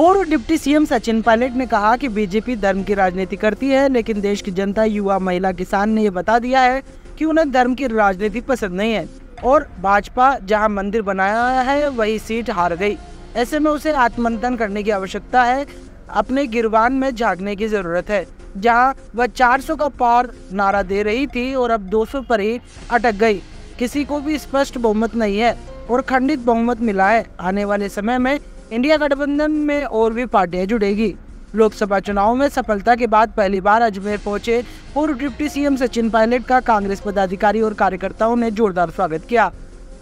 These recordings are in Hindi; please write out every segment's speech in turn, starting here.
पूर्व डिप्टी सीएम सचिन पायलट ने कहा कि बीजेपी धर्म की राजनीति करती है, लेकिन देश की जनता, युवा, महिला, किसान ने ये बता दिया है कि उन्हें धर्म की राजनीति पसंद नहीं है और भाजपा जहां मंदिर बनाया है वही सीट हार गई। ऐसे में उसे आत्ममंथन करने की आवश्यकता है, अपने गिरबान में झांकने की जरूरत है। जहां वह 400 का पार नारा दे रही थी और अब 200 पर ही अटक गई। किसी को भी स्पष्ट बहुमत नहीं है और खंडित बहुमत मिला है। आने वाले समय में इंडिया गठबंधन में और भी पार्टियां जुड़ेगी। लोकसभा चुनाव में सफलता के बाद पहली बार अजमेर पहुंचे पूर्व डिप्टी सीएम सचिन पायलट का कांग्रेस पदाधिकारी और कार्यकर्ताओं ने जोरदार स्वागत किया।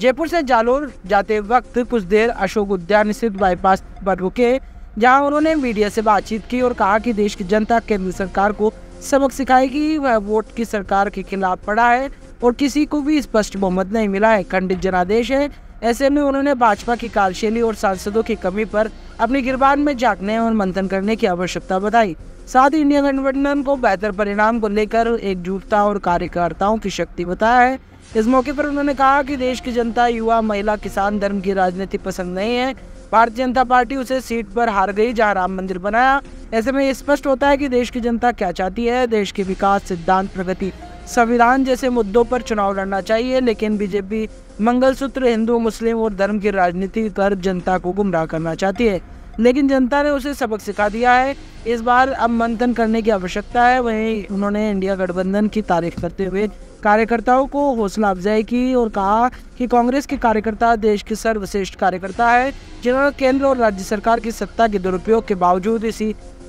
जयपुर से जालोर जाते वक्त कुछ देर अशोक उद्यान स्थित बाईपास पर रुके, जहां उन्होंने मीडिया से बातचीत की और कहा कि देश की जनता केंद्र सरकार को सबक सिखाएगी। वह वोट की सरकार के खिलाफ पड़ा है और किसी को भी स्पष्ट बहुमत नहीं मिला है, खंडित जनादेश है। ऐसे में उन्होंने भाजपा की कार्यशैली और सांसदों की कमी पर अपनी गिरबान में झांकने और मंथन करने की आवश्यकता बताई। साथ ही इंडिया गठबंधन को बेहतर परिणाम को लेकर एकजुटता और कार्यकर्ताओं की शक्ति बताया है। इस मौके पर उन्होंने कहा कि देश की जनता, युवा, महिला, किसान धर्म की राजनीति पसंद नहीं है। भारतीय जनता पार्टी उसे सीट पर हार गई जहां राम मंदिर बनाया। ऐसे में ये स्पष्ट होता है कि देश की जनता क्या चाहती है। देश के विकास, सिद्धांत, प्रगति, संविधान जैसे मुद्दों पर चुनाव लड़ना चाहिए, लेकिन बीजेपी मंगलसूत्र, हिंदू, मुस्लिम और धर्म की राजनीति कर जनता को गुमराह करना चाहती है। लेकिन जनता ने उसे सबक सिखा दिया है। इस बार अब मंथन करने की आवश्यकता है। वहीं उन्होंने इंडिया गठबंधन की तारीफ करते हुए कार्यकर्ताओं को हौसला अफजाई की और कहा कि कांग्रेस के कार्यकर्ता देश के सर्वश्रेष्ठ कार्यकर्ता है, जिन्होंने केंद्र और राज्य सरकार की सत्ता के दुरुपयोग के बावजूद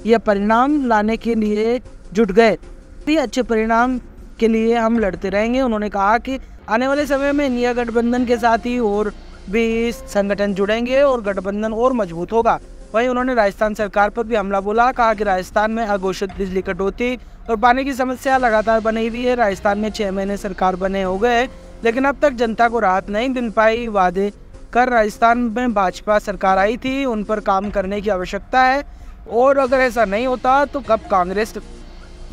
यह परिणाम लाने के लिए जुट गए। अच्छे परिणाम के लिए हम लड़ते रहेंगे। उन्होंने कहा कि आने वाले समय में इंडिया गठबंधन के साथ ही और भी संगठन जुड़ेंगे और गठबंधन और मजबूत होगा। वहीं उन्होंने राजस्थान सरकार पर भी हमला बोला। कहा कि राजस्थान में अघोषित बिजली कटौती और पानी की समस्या लगातार बनी हुई है। राजस्थान में 6 महीने सरकार बने हो गए, लेकिन अब तक जनता को राहत नहीं मिल पाई। वादे कर राजस्थान में भाजपा सरकार आई थी, उन पर काम करने की आवश्यकता है और अगर ऐसा नहीं होता तो कब कांग्रेस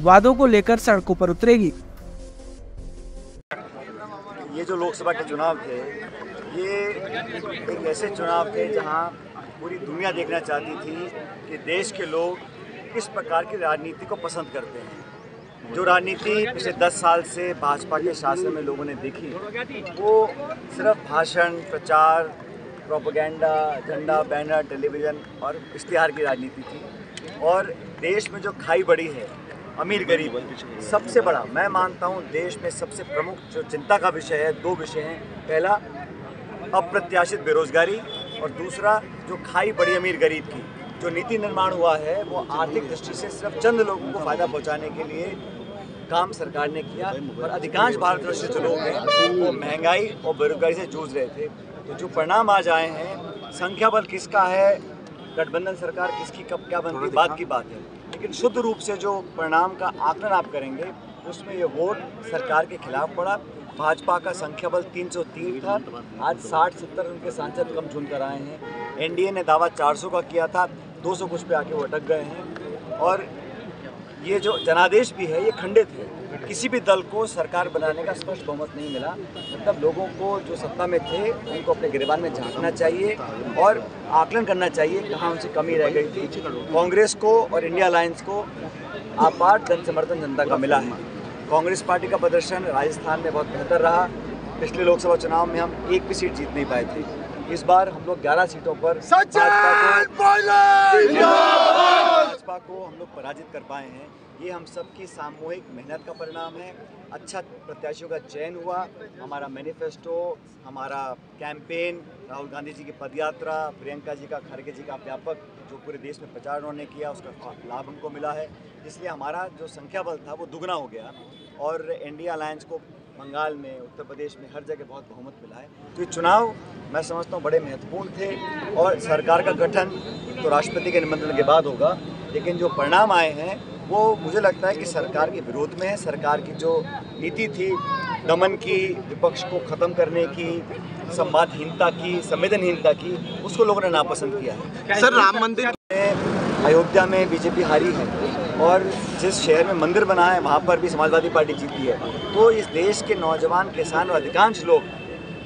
वादों को लेकर सड़कों पर उतरेगी। ये जो लोकसभा के चुनाव थे, ये एक ऐसे चुनाव थे जहां पूरी दुनिया देखना चाहती थी कि देश के लोग किस प्रकार की राजनीति को पसंद करते हैं। जो राजनीति पिछले 10 साल से भाजपा के शासन में लोगों ने देखी, वो सिर्फ भाषण, प्रचार, प्रोपेगेंडा, झंडा, बैनर, टेलीविज़न और इश्तिहार की राजनीति थी। और देश में जो खाई बड़ी है, अमीर गरीब, सबसे बड़ा मैं मानता हूँ देश में सबसे प्रमुख जो चिंता का विषय है, 2 विषय हैं। पहला अप्रत्याशित बेरोजगारी और दूसरा जो खाई बड़ी अमीर गरीब की जो नीति निर्माण हुआ है, वो आर्थिक दृष्टि से सिर्फ चंद लोगों को फ़ायदा पहुँचाने के लिए काम सरकार ने किया और अधिकांश भारतवर्ष जो लोग हैं वो महंगाई और बेरोजगारी से जूझ रहे थे। तो जो परिणाम आज आए हैं, संख्या बल किसका है, गठबंधन सरकार किसकी कब क्या बनती, बात की बात है, लेकिन शुद्ध रूप से जो परिणाम का आकलन आप करेंगे उसमें ये वोट सरकार के खिलाफ पड़ा। भाजपा का संख्या बल 303 था, आज 60-70 उनके सांसद कम चुनकर आए हैं। एनडीए ने दावा 400 का किया था, 200 कुछ पे आके वो अटक गए हैं। और ये जो जनादेश भी है, ये खंडित है। किसी भी दल को सरकार बनाने का स्पष्ट बहुमत नहीं मिला। मतलब लोगों को जो सत्ता में थे उनको अपने गिरबान में झांकना चाहिए और आकलन करना चाहिए कहाँ उनसे कमी रह गई थी। कांग्रेस को और इंडिया अलायंस को आपार जन समर्थन जनता का मिला है। कांग्रेस पार्टी का प्रदर्शन राजस्थान में बहुत बेहतर रहा। पिछले लोकसभा चुनाव में हम एक भी सीट जीत नहीं पाए थे। इस बार हम लोग 11 सीटों पर भाजपा को हम लोग पराजित कर पाए हैं। ये हम सबकी सामूहिक मेहनत का परिणाम है। अच्छा प्रत्याशियों का चयन हुआ, हमारा मैनिफेस्टो, हमारा कैंपेन, राहुल गांधी जी की पदयात्रा, प्रियंका जी का, खड़गे जी का व्यापक जो पूरे देश में प्रचार उन्होंने किया, उसका लाभ हमको मिला है। इसलिए हमारा जो संख्या बल था वो दुगना हो गया और इंडिया अलायंस को बंगाल में, उत्तर प्रदेश में, हर जगह बहुत बहुमत मिला है। तो ये चुनाव मैं समझता हूँ बड़े महत्वपूर्ण थे और सरकार का गठन तो राष्ट्रपति के निमंत्रण के बाद होगा, लेकिन जो परिणाम आए हैं वो मुझे लगता है कि सरकार के विरोध में है। सरकार की जो नीति थी दमन की, विपक्ष को ख़त्म करने की, संवादहीनता की, संवेदनहीनता की, उसको लोगों ने नापसंद किया है। सर, राम मंदिर अयोध्या में बीजेपी हारी है और जिस शहर में मंदिर बना है वहाँ पर भी समाजवादी पार्टी जीती है। तो इस देश के नौजवान, किसान और अधिकांश लोग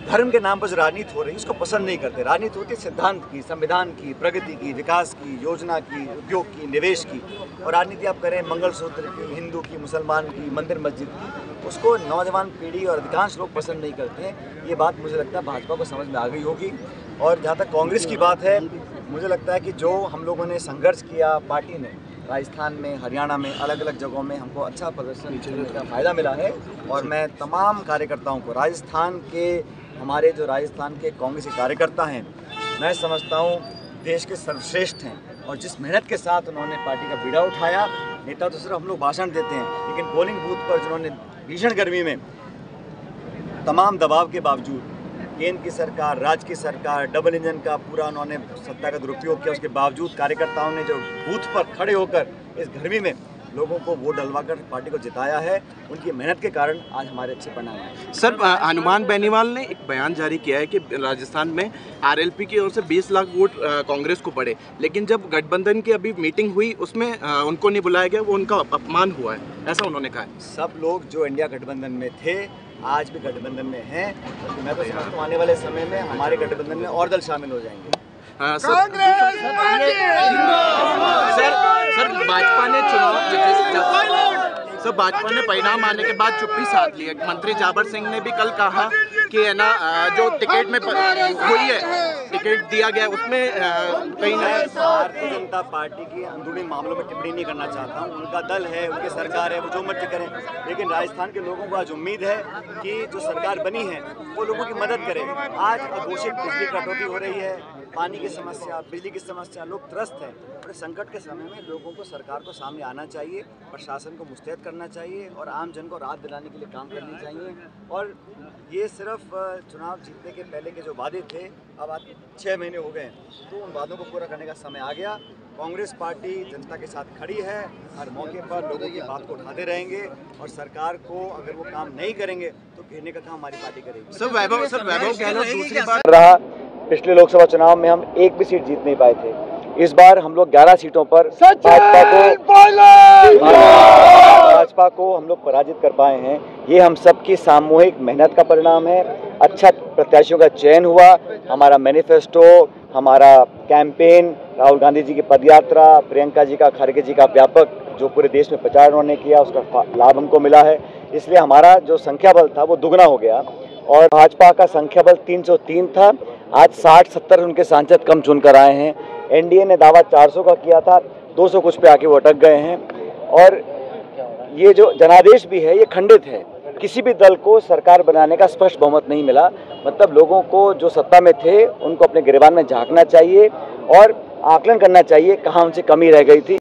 धर्म के नाम पर जो राजनीति हो रही है उसको पसंद नहीं करते। राजनीति होती है सिद्धांत की, संविधान की, प्रगति की, विकास की, योजना की, उद्योग की, निवेश की। और राजनीति आप करें मंगलसूत्र की, हिंदू की, मुसलमान की, मंदिर मस्जिद की, उसको नौजवान पीढ़ी और अधिकांश लोग पसंद नहीं करते हैं। ये बात मुझे लगता है भाजपा को समझ में आ गई होगी। और जहाँ तक कांग्रेस की बात है, मुझे लगता है कि जो हम लोगों ने संघर्ष किया, पार्टी ने राजस्थान में, हरियाणा में, अलग अलग जगहों में हमको अच्छा प्रदर्शन करने का फ़ायदा मिला है। और मैं तमाम कार्यकर्ताओं को, राजस्थान के हमारे जो राजस्थान के कांग्रेस के कार्यकर्ता हैं, मैं समझता हूँ देश के सर्वश्रेष्ठ हैं। और जिस मेहनत के साथ उन्होंने पार्टी का बीड़ा उठाया, नेता तो सिर्फ हम लोग भाषण देते हैं, लेकिन पोलिंग बूथ पर जिन्होंने भीषण गर्मी में तमाम दबाव के बावजूद केंद्र की सरकार, राज्य की सरकार, डबल इंजन का पूरा उन्होंने सत्ता का दुरुपयोग किया, उसके बावजूद कार्यकर्ताओं ने जो बूथ पर खड़े होकर इस गर्मी में लोगों को वोट डलवाकर पार्टी को जिताया है, उनकी मेहनत के कारण आज हमारे अच्छे परिणाम आए। सर, हनुमान बेनीवाल ने एक बयान जारी किया है कि राजस्थान में आरएलपी की ओर से 20 लाख वोट कांग्रेस को पड़े, लेकिन जब गठबंधन की अभी मीटिंग हुई उसमें उनको नहीं बुलाया गया, वो उनका अपमान हुआ है, ऐसा उन्होंने कहा है। सब लोग जो इंडिया गठबंधन में थे आज भी गठबंधन में हैं। तो मैं तो समझता हूँ आने वाले समय में हमारे गठबंधन में और दल शामिल हो जाएंगे। सर, भाजपा ने भाजपा ने परिणाम आने के बाद चुप्पी साध ली है। मंत्री जाबर सिंह ने भी कल कहा कि है ना, जो टिकट में हुई है, टिकट दिया गया उसमें कहीं ना। भारतीय जनता पार्टी की अंदरूनी मामलों में टिप्पणी नहीं करना चाहता हूँ। उनका दल है, उनकी सरकार है, वो जो मर्जी करें, लेकिन राजस्थान के लोगों को आज उम्मीद है कि जो सरकार बनी है वो लोगों की मदद करे। आज अघोषित बिजली कटौती हो रही है, पानी की समस्या, बिजली की समस्या, लोग त्रस्त हैं। बड़े संकट के समय में लोगों को सरकार को सामने आना चाहिए, प्रशासन को मुस्तैद करना चाहिए और आम जन को राहत दिलाने के लिए काम करनी चाहिए। और ये सिर्फ चुनाव जीतने के पहले के जो वादे थे, अब आज 6 महीने हो गए, तो उन वादों को पूरा करने का समय आ गया। कांग्रेस पार्टी जनता के साथ खड़ी है, हर मौके पर लोगों की बात को उठाते रहेंगे और सरकार को अगर वो काम नहीं करेंगे तो घेरने का काम हमारी पार्टी करेगी। सर, वैभव गहलोत दूसरी बार रहा। पिछले लोकसभा चुनाव में हम एक भी सीट जीत नहीं पाए थे। इस बार हम लोग 11 सीटों पर भाजपा को हम लोग पराजित कर पाए हैं। ये हम सबकी सामूहिक मेहनत का परिणाम है। अच्छा प्रत्याशियों का चयन हुआ, हमारा मैनिफेस्टो, हमारा कैंपेन, राहुल गांधी जी की पदयात्रा, प्रियंका जी का, खड़गे जी का व्यापक जो पूरे देश में प्रचार उन्होंने किया, उसका लाभ हमको मिला है। इसलिए हमारा जो संख्या बल था वो दुगना हो गया और भाजपा का संख्या बल 303 था। आज 60-70 उनके सांसद कम चुनकर आए हैं। एनडीए ने दावा 400 का किया था, 200 कुछ पे आके वो अटक गए हैं। और ये जो जनादेश भी है ये खंडित है। किसी भी दल को सरकार बनाने का स्पष्ट बहुमत नहीं मिला। मतलब लोगों को जो सत्ता में थे उनको अपने गिरेबान में झांकना चाहिए और आकलन करना चाहिए कहाँ उनसे कमी रह गई थी।